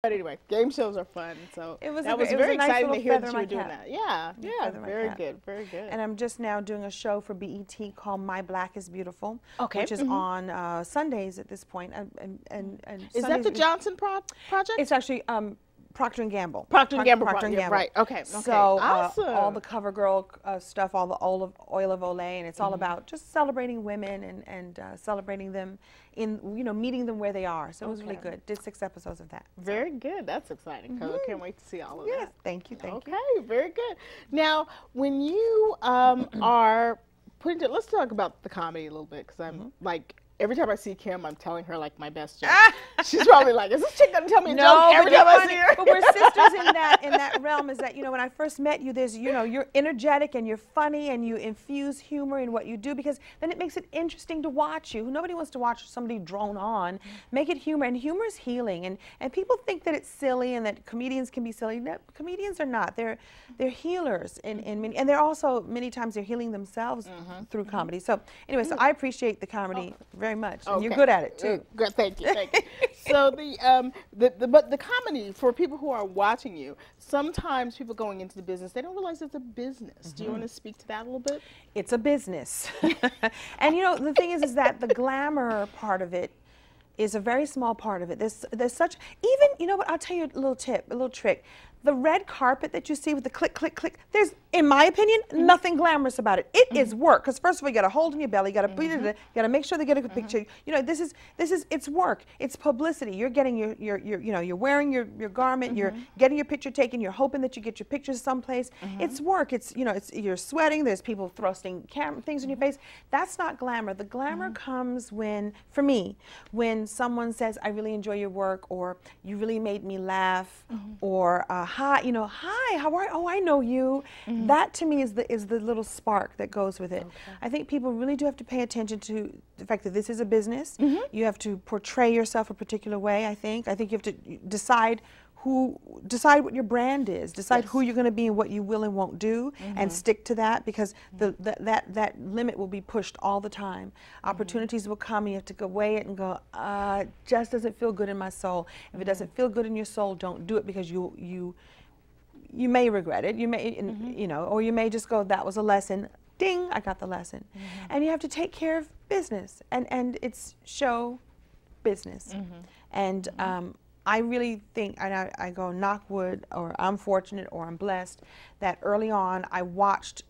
But anyway, game shows are fun, so that was it was very a nice exciting to little hear feather that in you were my doing cap. that. Yeah, yeah, Feather in my very cap. good, very good. And I'm just now doing a show for BET called My Black is Beautiful, Okay. which is on Sundays at this point. And Is that Sundays the Johnson project? It's actually Procter and Gamble. Procter and Gamble. Procter and Gamble. Right. Okay. Okay. So Awesome. all the CoverGirl stuff, all the oil of Olay, and it's all about just celebrating women and celebrating them in meeting them where they are. So it was really good. Did 6 episodes of that. Very good. That's exciting. I can't wait to see all of that. Yes. Thank you. Thank you. Okay. Very good. Now, when you are putting let's talk about the comedy a little bit, because I'm like. Every time I see Kim, I'm telling her like my best joke. She's probably like, "Is this chick gonna tell me a joke every time I see her?" But we're sisters in that realm. Is that when I first met you, there's you're energetic and you're funny and you infuse humor in what you do, because then it makes it interesting to watch you. Nobody wants to watch somebody drone on. Make it humor, and humor is healing. And people think that it's silly and that comedians can be silly. No, comedians are not. They're healers, and they're also many times they're healing themselves through comedy. So anyway, so I appreciate the comedy very much. And you're good at it too. Good, thank you, thank you. So but the comedy, for people who are watching you, sometimes people going into the business, they don't realize it's a business. Do you want to speak to that a little bit? It's a business. And the thing is that the glamour part of it is a very small part of it. There's such, even, what, I'll tell you a little tip, a little trick. The red carpet that you see with the click, click, click, there's, in my opinion, nothing glamorous about it. It is work, because first of all, you got to hold in your belly, you got to make sure they get a good picture. It's work, it's publicity. You're getting you're wearing your garment, you're getting your picture taken, you're hoping that you get your pictures someplace. It's work. It's you're sweating. There's people thrusting things in your face. That's not glamour. The glamour comes for me, when someone says, "I really enjoy your work," or "You really made me laugh," or "Hi, hi, how are you? Oh, I know you." That to me is the little spark that goes with it. I think people really do have to pay attention to the fact that this is a business. You have to portray yourself a particular way. I think you have to decide what your brand is, decide who you're going to be and what you will and won't do, and stick to that, because that limit will be pushed all the time. Opportunities will come, and you have to weigh it and go, it just doesn't feel good in my soul. If it doesn't feel good in your soul, don't do it, because you may regret it. You may, or you may just go, that was a lesson. Ding, I got the lesson. And you have to take care of business, and it's show business. And I really think, and I go knock wood, or I'm fortunate, or I'm blessed, that early on I watched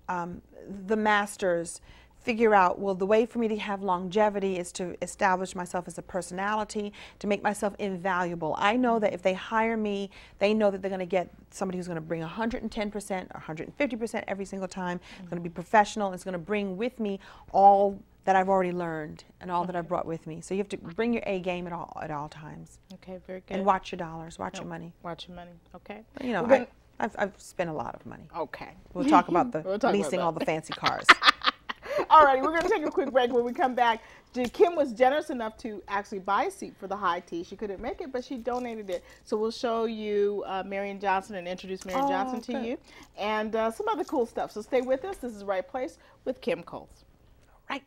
the masters figure out, well, the way for me to have longevity is to establish myself as a personality, to make myself invaluable. I know that if they hire me, they know that they're going to get somebody who's going to bring 110% or 150% every single time. It's going to be professional. It's going to bring with me all that I've already learned and all that I've brought with me. So you have to bring your A game at all times. Okay, very good. And watch your dollars, watch your money. Watch your money, okay. I've spent a lot of money. Okay. We'll talk about the leasing all the fancy cars. All right, we're going to take a quick break. When we come back, Kim was generous enough to actually buy a seat for the high tea. She couldn't make it, but she donated it. So we'll show you Marion Johnson and introduce Marion Johnson to you, and some other cool stuff. So stay with us. This is Right Place with Kim Coles. Right.